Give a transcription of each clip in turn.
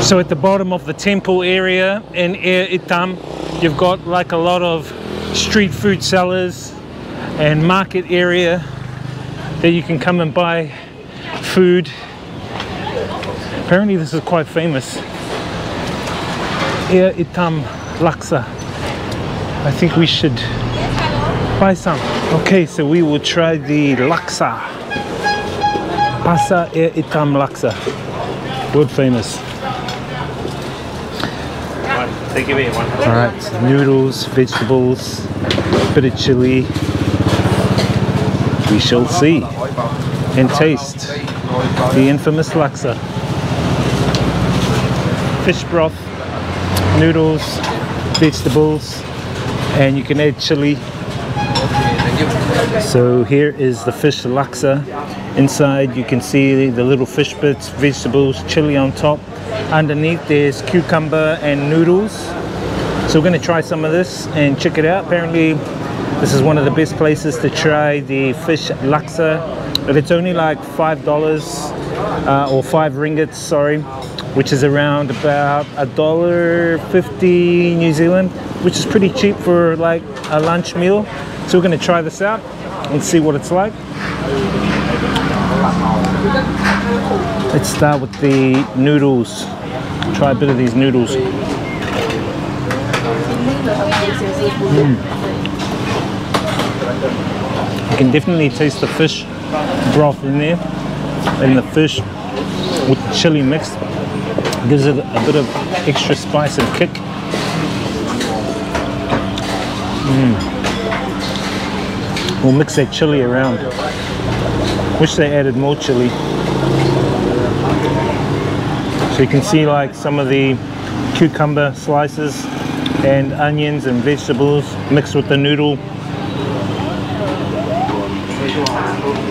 So at the bottom of the temple area in Air Itam, you've got like a lot of street food sellers and market area that you can come and buy food. Apparently this is quite famous. Air Itam Laksa. I think we should buy some. Okay, so we will try the laksa. Pasa Air Itam Laksa. World famous. Alright, noodles, vegetables, bit of chili. We shall see and taste the infamous laksa. Fish broth, noodles, vegetables, and you can add chili. So here is the fish laksa. Inside you can see the little fish bits, vegetables, chili on top. Underneath there's cucumber and noodles. So we're going to try some of this and check it out. Apparently this is one of the best places to try the fish laksa, but it's only like $5 or 5 ringgits, sorry, which is around about $1.50 New Zealand, which is pretty cheap for like a lunch meal. So we're going to try this out and see what it's like. Let's start with the noodles. Try a bit of these noodles. You can definitely taste the fish broth in there, and the fish with the chili mixed gives it a bit of extra spice and kick. We'll mix that chili around. Wish they added more chili. So you can see like some of the cucumber slices and onions and vegetables mixed with the noodle.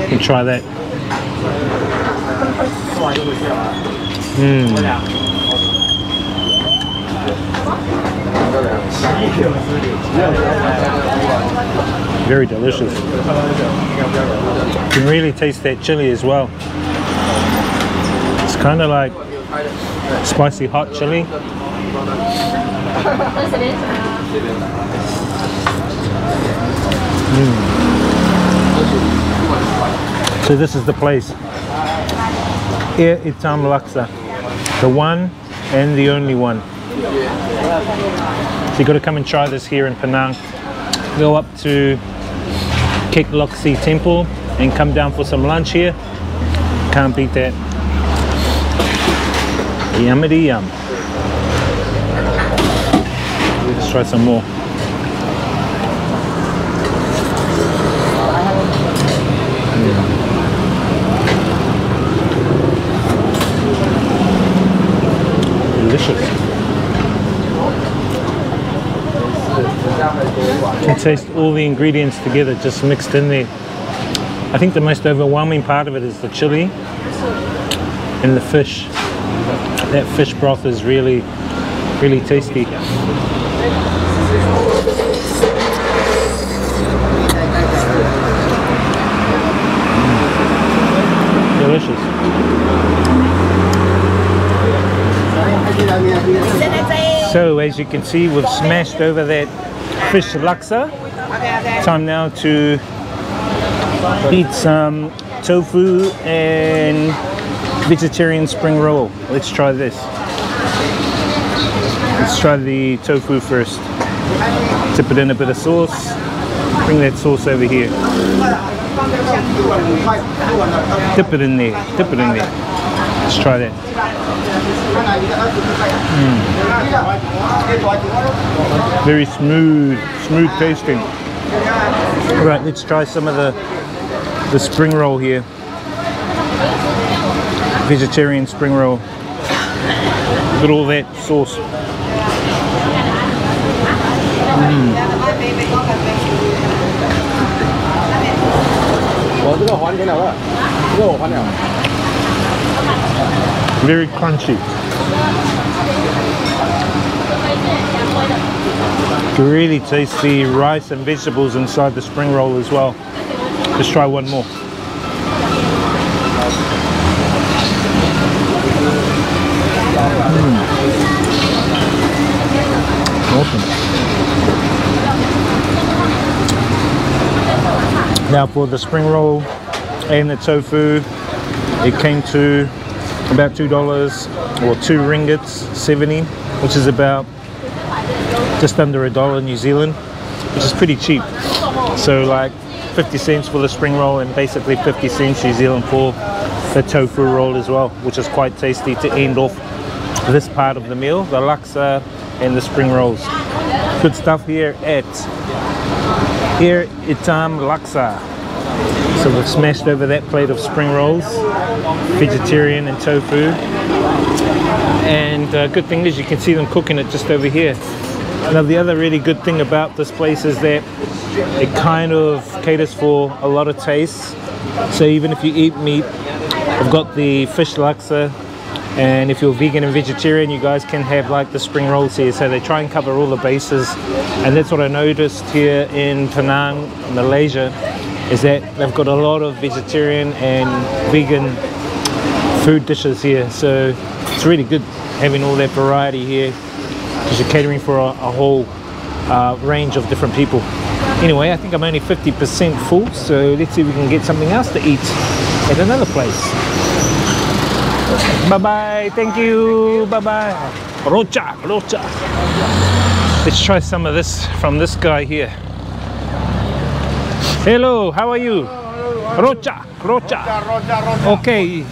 You can try that. Very delicious. You can really taste that chili as well. It's kind of like spicy hot chili. So this is the place, Air Itam Laksa, the one and the only one. So you got to come and try this here in Penang. Go up to Kek Lok Si temple and come down for some lunch here. Can't beat that. Yummity yum. Let's try some more. Delicious. You can taste all the ingredients together, just mixed in there. I think the most overwhelming part of it is the chili and the fish. That fish broth is really, really tasty. Delicious. So as you can see, we've smashed over that fish laksa. Time now to eat some tofu and vegetarian spring roll. Let's try this. Let's try the tofu first. Dip it in a bit of sauce. Bring that sauce over here. Dip it in there. Dip it in there. Let's try that. Very smooth tasting. All right, let's try some of the spring roll here. Vegetarian spring roll. Look at all that sauce. Very crunchy. You can really taste the rice and vegetables inside the spring roll as well. Let's try one more. Now for the spring roll and the tofu, it came to about $2 or 2 ringgits 70, which is about just under $1 New Zealand, which is pretty cheap. So like 50 cents for the spring roll and basically 50 cents New Zealand for the tofu roll as well, which is quite tasty to end off this part of the meal, the laksa and the spring rolls. Good stuff here at Air Itam Laksa. So we've smashed over that plate of spring rolls, vegetarian and tofu. And good thing is you can see them cooking it just over here. Now the other really good thing about this place is that it kind of caters for a lot of tastes. So even if you eat meat, I've got the fish laksa, and if you're vegan and vegetarian, you guys can have like the spring rolls here. So they try and cover all the bases, and that's what I noticed here in Penang, Malaysia, is that they've got a lot of vegetarian and vegan food dishes here. So it's really good having all that variety here, because you're catering for a whole range of different people. Anyway, I think I'm only 50% full, so let's see if we can get something else to eat at another place. Bye bye, thank you, bye bye. Rocha, rocha. Let's try some of this from this guy here. Hello, how are you? Rocha, rocha. Okay,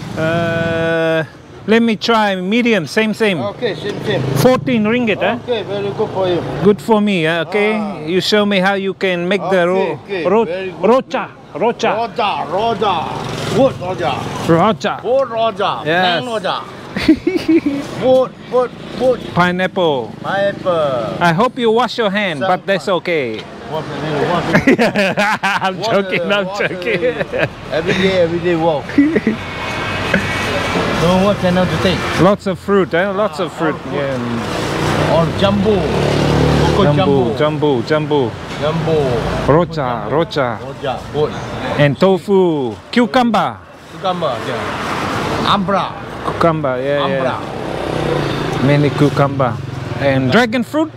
let me try medium, same. Okay, same. 14 ringgit, eh? Okay, very good for you. Good for me, okay? You show me how you can make the rocha. Roja. Wood roja. Rocha. Wood roja. Yes. Roja. Wood. Pineapple. Pineapple. I hope you wash your hand, but that's okay. I'm joking. Every day walk. So what can I take? Lots of fruit, eh? Lots of fruit. Yeah. Or jumbo. Jumbo. Rocha. Wood. And tofu. Cucumber, yeah. Ambra. Cucumber, yeah. Many cucumber. And dragon fruit.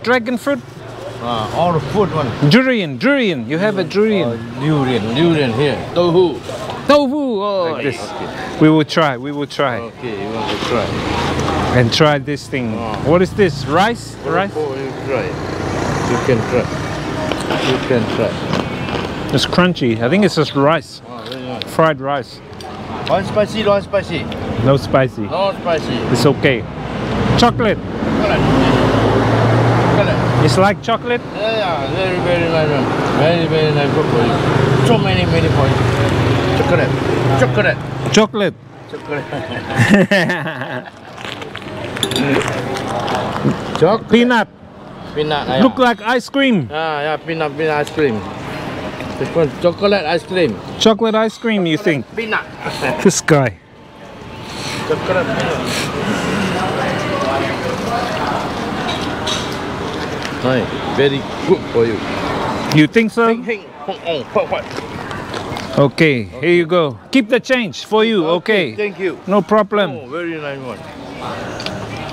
All the food one. Durian. You have a durian. Durian here. Tofu. Oh, like this. Okay. We will try. Okay, you want to try. And try this thing. What is this? Rice? Rice? You can try. It's crunchy. I think it's just rice. Very nice. Fried rice. One spicy. No spicy. No spicy. It's okay. Chocolate. It's like chocolate? Yeah. Very nice one. Very nice good for you. So many for you. Chocolate. Peanut. Yeah. Look like ice cream. Yeah, peanut ice cream. This one chocolate ice cream. Chocolate ice cream, you think? Peanut. This guy. Chocolate. Very good for you. You think so? Okay, here you go. Keep the change for you, okay? Thank you. No problem. Oh, very nice one.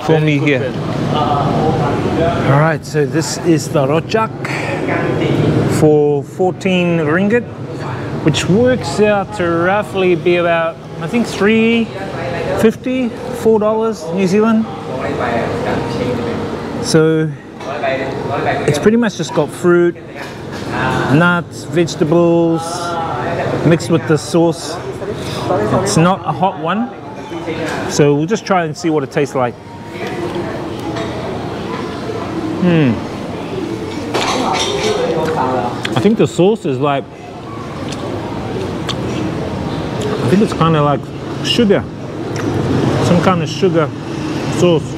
For me here. Alright, so this is the rojak for 14 ringgit, which works out to roughly be about, I think, $3.50, $4 New Zealand. So it's pretty much just got fruit, nuts, vegetables mixed with the sauce. It's not a hot one, so we'll just try and see what it tastes like. I think the sauce is like, I think it's kind of like sugar, some kind of sugar sauce.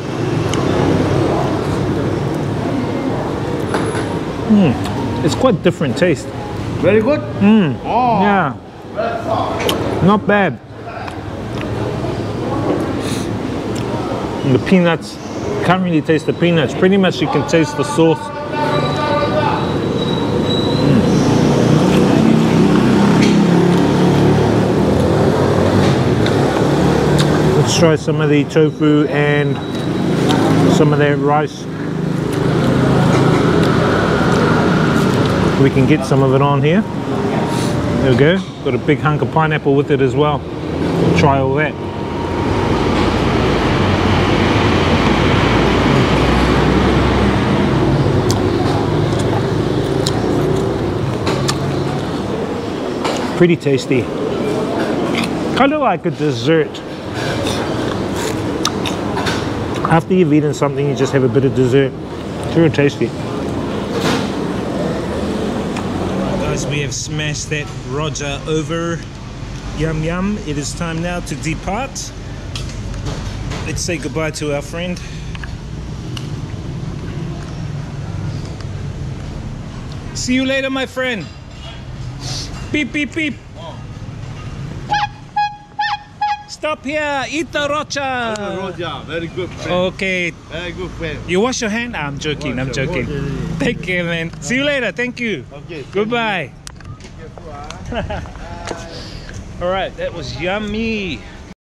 It's quite different taste. Very good? Oh. Yeah. Not bad. And the peanuts, can't really taste the peanuts. Pretty much you can taste the sauce. Let's try some of the tofu and some of that rice. We can get some of it on here. There we go. Got a big hunk of pineapple with it as well. We'll try all that. Pretty tasty. Kind of like a dessert. After you've eaten something, you just have a bit of dessert. It's real tasty. Guys, we have smashed that Roger over. Yum yum. It is time now to depart. Let's say goodbye to our friend. See you later, my friend. Beep beep beep. Stop here, eat the rocha. Roja, very good friend. Okay. Very good friend. You wash your hand? I'm joking, I'm joking. Take care, man. See you later, thank you. Okay. Goodbye. Alright, that was yummy.